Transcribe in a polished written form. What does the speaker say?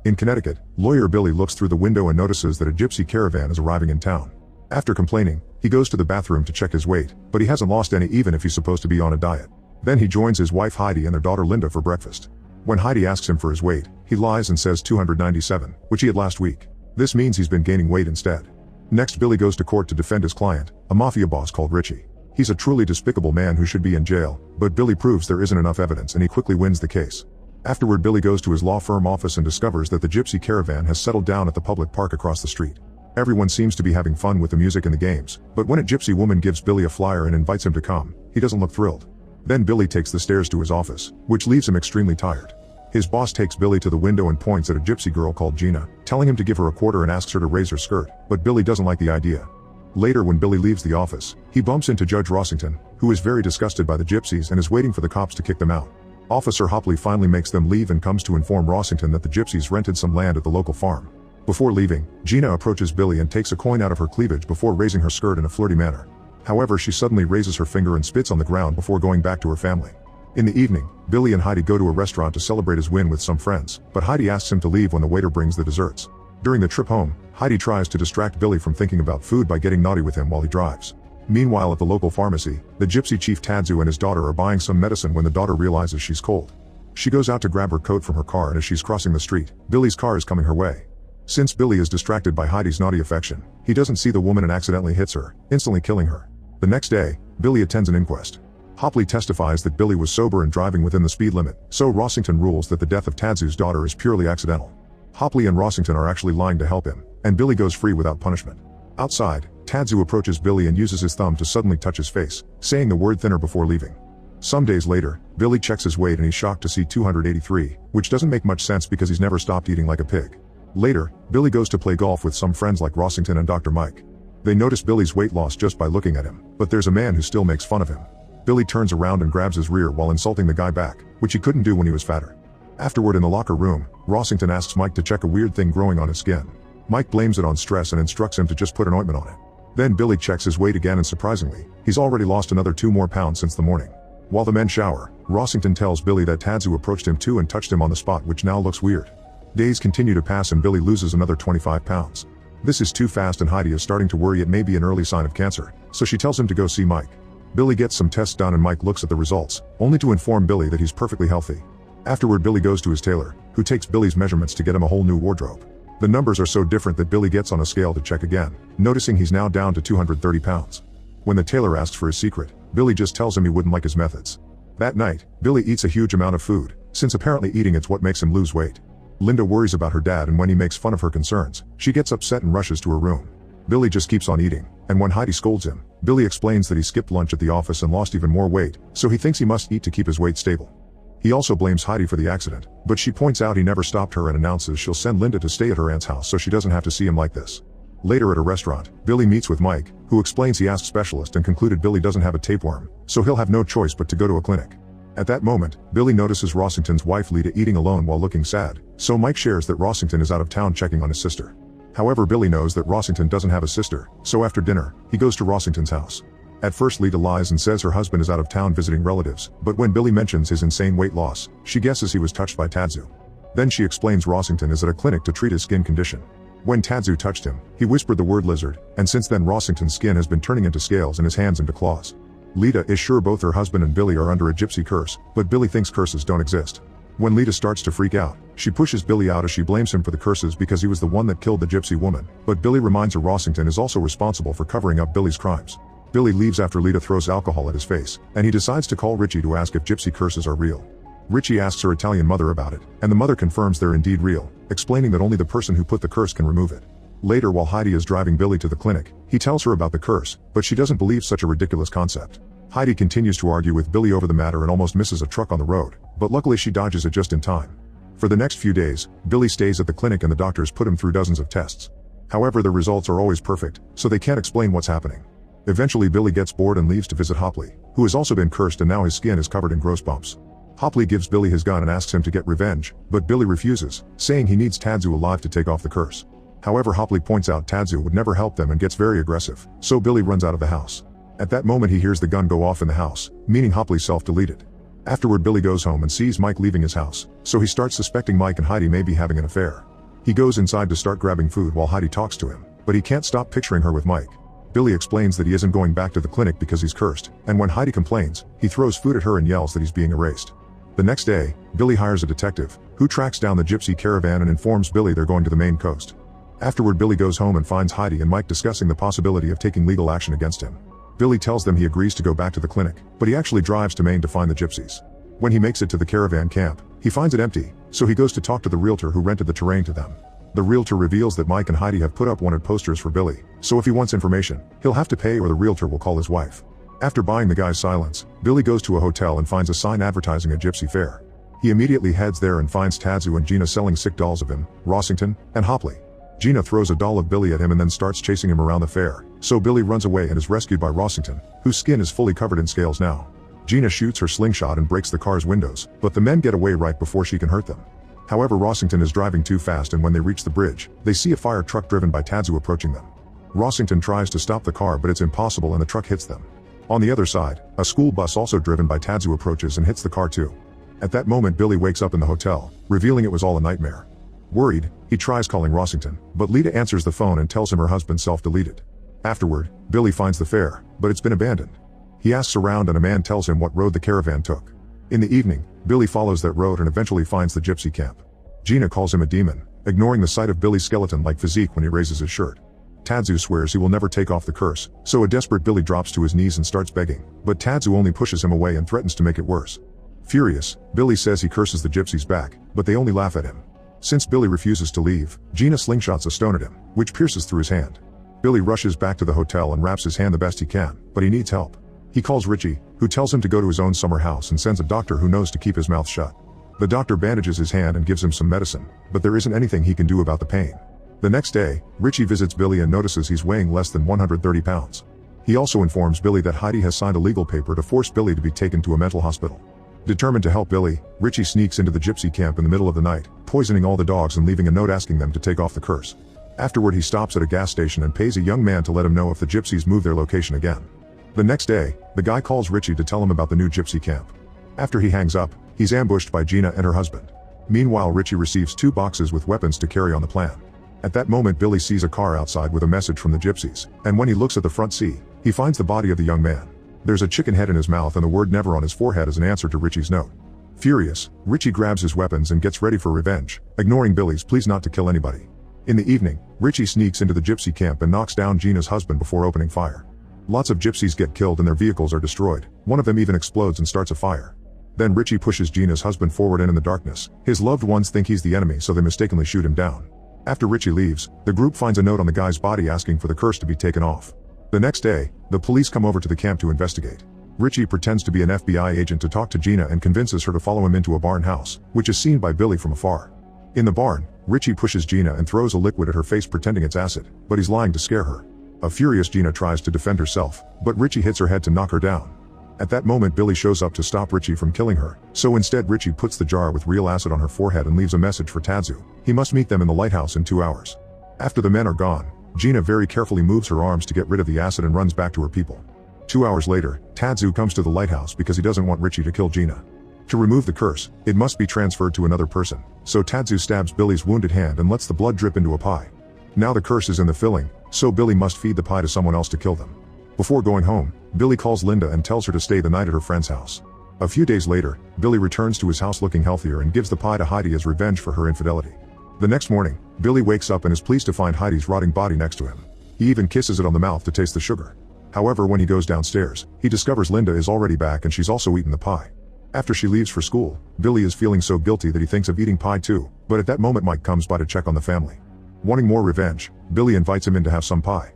In Connecticut, lawyer Billy looks through the window and notices that a gypsy caravan is arriving in town. After complaining, he goes to the bathroom to check his weight, but he hasn't lost any even if he's supposed to be on a diet. Then he joins his wife Heidi and their daughter Linda for breakfast. When Heidi asks him for his weight, he lies and says 297, which he had last week. This means he's been gaining weight instead. Next, Billy goes to court to defend his client, a mafia boss called Richie. He's a truly despicable man who should be in jail, but Billy proves there isn't enough evidence and he quickly wins the case. Afterward, Billy goes to his law firm office and discovers that the gypsy caravan has settled down at the public park across the street. Everyone seems to be having fun with the music and the games, but when a gypsy woman gives Billy a flyer and invites him to come, he doesn't look thrilled. Then Billy takes the stairs to his office, which leaves him extremely tired. His boss takes Billy to the window and points at a gypsy girl called Gina, telling him to give her a quarter and asks her to raise her skirt, but Billy doesn't like the idea. Later, when Billy leaves the office, he bumps into Judge Rossington, who is very disgusted by the gypsies and is waiting for the cops to kick them out. Officer Hopley finally makes them leave and comes to inform Rossington that the gypsies rented some land at the local farm. Before leaving, Gina approaches Billy and takes a coin out of her cleavage before raising her skirt in a flirty manner. However, she suddenly raises her finger and spits on the ground before going back to her family. In the evening, Billy and Heidi go to a restaurant to celebrate his win with some friends, but Heidi asks him to leave when the waiter brings the desserts. During the trip home, Heidi tries to distract Billy from thinking about food by getting naughty with him while he drives. Meanwhile, at the local pharmacy, the gypsy chief Tadzu and his daughter are buying some medicine when the daughter realizes she's cold. She goes out to grab her coat from her car, and as she's crossing the street, Billy's car is coming her way. Since Billy is distracted by Heidi's naughty affection, he doesn't see the woman and accidentally hits her, instantly killing her. The next day, Billy attends an inquest. Hopley testifies that Billy was sober and driving within the speed limit, so Rossington rules that the death of Tadzu's daughter is purely accidental. Hopley and Rossington are actually lying to help him, and Billy goes free without punishment. Outside, Tadzu approaches Billy and uses his thumb to suddenly touch his face, saying the word thinner before leaving. Some days later, Billy checks his weight and he's shocked to see 283, which doesn't make much sense because he's never stopped eating like a pig. Later, Billy goes to play golf with some friends like Rossington and Dr. Mike. They notice Billy's weight loss just by looking at him, but there's a man who still makes fun of him. Billy turns around and grabs his rear while insulting the guy back, which he couldn't do when he was fatter. Afterward, in the locker room, Rossington asks Mike to check a weird thing growing on his skin. Mike blames it on stress and instructs him to just put an ointment on it. Then Billy checks his weight again and surprisingly, he's already lost another 2 more pounds since the morning. While the men shower, Rossington tells Billy that Tadzu approached him too and touched him on the spot, which now looks weird. Days continue to pass and Billy loses another 25 pounds. This is too fast and Heidi is starting to worry it may be an early sign of cancer, so she tells him to go see Mike. Billy gets some tests done and Mike looks at the results, only to inform Billy that he's perfectly healthy. Afterward, Billy goes to his tailor, who takes Billy's measurements to get him a whole new wardrobe. The numbers are so different that Billy gets on a scale to check again, noticing he's now down to 230 pounds. When the tailor asks for his secret, Billy just tells him he wouldn't like his methods. That night, Billy eats a huge amount of food, since apparently eating it's what makes him lose weight. Linda worries about her dad and when he makes fun of her concerns, she gets upset and rushes to her room. Billy just keeps on eating, and when Heidi scolds him, Billy explains that he skipped lunch at the office and lost even more weight, so he thinks he must eat to keep his weight stable. He also blames Heidi for the accident, but she points out he never stopped her and announces she'll send Linda to stay at her aunt's house so she doesn't have to see him like this. Later at a restaurant, Billy meets with Mike, who explains he asked specialist and concluded Billy doesn't have a tapeworm, so he'll have no choice but to go to a clinic. At that moment, Billy notices Rossington's wife Lita eating alone while looking sad, so Mike shares that Rossington is out of town checking on his sister. However, Billy knows that Rossington doesn't have a sister, so after dinner, he goes to Rossington's house. At first, Lita lies and says her husband is out of town visiting relatives, but when Billy mentions his insane weight loss, she guesses he was touched by Tadzu. Then she explains Rossington is at a clinic to treat his skin condition. When Tadzu touched him, he whispered the word lizard, and since then Rossington's skin has been turning into scales and his hands into claws. Lita is sure both her husband and Billy are under a gypsy curse, but Billy thinks curses don't exist. When Lita starts to freak out, she pushes Billy out as she blames him for the curses because he was the one that killed the gypsy woman, but Billy reminds her Rossington is also responsible for covering up Billy's crimes. Billy leaves after Lita throws alcohol at his face, and he decides to call Richie to ask if gypsy curses are real. Richie asks her Italian mother about it, and the mother confirms they're indeed real, explaining that only the person who put the curse can remove it. Later, while Heidi is driving Billy to the clinic, he tells her about the curse, but she doesn't believe such a ridiculous concept. Heidi continues to argue with Billy over the matter and almost misses a truck on the road, but luckily she dodges it just in time. For the next few days, Billy stays at the clinic and the doctors put him through dozens of tests. However, the results are always perfect, so they can't explain what's happening. Eventually, Billy gets bored and leaves to visit Hopley, who has also been cursed and now his skin is covered in gross bumps. Hopley gives Billy his gun and asks him to get revenge, but Billy refuses, saying he needs Tadzu alive to take off the curse. However, Hopley points out Tadzu would never help them and gets very aggressive, so Billy runs out of the house. At that moment he hears the gun go off in the house, meaning Hopley self-deleted. Afterward, Billy goes home and sees Mike leaving his house, so he starts suspecting Mike and Heidi may be having an affair. He goes inside to start grabbing food while Heidi talks to him, but he can't stop picturing her with Mike. Billy explains that he isn't going back to the clinic because he's cursed, and when Heidi complains, he throws food at her and yells that he's being erased. The next day, Billy hires a detective, who tracks down the gypsy caravan and informs Billy they're going to the Maine coast. Afterward, Billy goes home and finds Heidi and Mike discussing the possibility of taking legal action against him. Billy tells them he agrees to go back to the clinic, but he actually drives to Maine to find the gypsies. When he makes it to the caravan camp, he finds it empty, so he goes to talk to the realtor who rented the terrain to them. The realtor reveals that Mike and Heidi have put up wanted posters for Billy, so if he wants information, he'll have to pay or the realtor will call his wife. After buying the guy's silence, Billy goes to a hotel and finds a sign advertising a gypsy fair. He immediately heads there and finds Tadzu and Gina selling sick dolls of him, Rossington, and Hopley. Gina throws a doll of Billy at him and then starts chasing him around the fair, so Billy runs away and is rescued by Rossington, whose skin is fully covered in scales now. Gina shoots her slingshot and breaks the car's windows, but the men get away right before she can hurt them. However, Rossington is driving too fast and when they reach the bridge, they see a fire truck driven by Tadzu approaching them. Rossington tries to stop the car but it's impossible and the truck hits them. On the other side, a school bus also driven by Tadzu approaches and hits the car too. At that moment, Billy wakes up in the hotel, revealing it was all a nightmare. Worried, he tries calling Rossington, but Lita answers the phone and tells him her husband self-deleted. Afterward, Billy finds the fair, but it's been abandoned. He asks around and a man tells him what road the caravan took. In the evening, Billy follows that road and eventually finds the gypsy camp. Gina calls him a demon, ignoring the sight of Billy's skeleton-like physique when he raises his shirt. Tadzu swears he will never take off the curse, so a desperate Billy drops to his knees and starts begging, but Tadzu only pushes him away and threatens to make it worse. Furious, Billy says he curses the gypsies back, but they only laugh at him. Since Billy refuses to leave, Gina slingshots a stone at him, which pierces through his hand. Billy rushes back to the hotel and wraps his hand the best he can, but he needs help. He calls Richie, who tells him to go to his own summer house and sends a doctor who knows to keep his mouth shut. The doctor bandages his hand and gives him some medicine, but there isn't anything he can do about the pain. The next day, Richie visits Billy and notices he's weighing less than 130 pounds. He also informs Billy that Heidi has signed a legal paper to force Billy to be taken to a mental hospital. Determined to help Billy, Richie sneaks into the gypsy camp in the middle of the night, poisoning all the dogs and leaving a note asking them to take off the curse. Afterward, he stops at a gas station and pays a young man to let him know if the gypsies move their location again. The next day, the guy calls Richie to tell him about the new gypsy camp. After he hangs up, he's ambushed by Gina and her husband. Meanwhile, Richie receives 2 boxes with weapons to carry on the plan. At that moment, Billy sees a car outside with a message from the gypsies, and when he looks at the front seat, he finds the body of the young man. There's a chicken head in his mouth and the word never on his forehead as an answer to Richie's note. Furious, Richie grabs his weapons and gets ready for revenge, ignoring Billy's pleas not to kill anybody. In the evening, Richie sneaks into the gypsy camp and knocks down Gina's husband before opening fire. Lots of gypsies get killed and their vehicles are destroyed. One of them even explodes and starts a fire. Then Richie pushes Gina's husband forward and in the darkness, his loved ones think he's the enemy so they mistakenly shoot him down. After Richie leaves, the group finds a note on the guy's body asking for the curse to be taken off. The next day, the police come over to the camp to investigate. Richie pretends to be an FBI agent to talk to Gina and convinces her to follow him into a barn house, which is seen by Billy from afar. In the barn, Richie pushes Gina and throws a liquid at her face pretending it's acid, but he's lying to scare her. A furious Gina tries to defend herself, but Richie hits her head to knock her down. At that moment, Billy shows up to stop Richie from killing her, so instead Richie puts the jar with real acid on her forehead and leaves a message for Tadzu. He must meet them in the lighthouse in 2 hours. After the men are gone, Gina very carefully moves her arms to get rid of the acid and runs back to her people. 2 hours later, Tadzu comes to the lighthouse because he doesn't want Richie to kill Gina. To remove the curse, it must be transferred to another person, so Tadzu stabs Billy's wounded hand and lets the blood drip into a pie. Now the curse is in the filling, so Billy must feed the pie to someone else to kill them. Before going home, Billy calls Linda and tells her to stay the night at her friend's house. A few days later, Billy returns to his house looking healthier and gives the pie to Heidi as revenge for her infidelity. The next morning, Billy wakes up and is pleased to find Heidi's rotting body next to him. He even kisses it on the mouth to taste the sugar. However, when he goes downstairs, he discovers Linda is already back and she's also eaten the pie. After she leaves for school, Billy is feeling so guilty that he thinks of eating pie too, but at that moment Mike comes by to check on the family. Wanting more revenge, Billy invites him in to have some pie.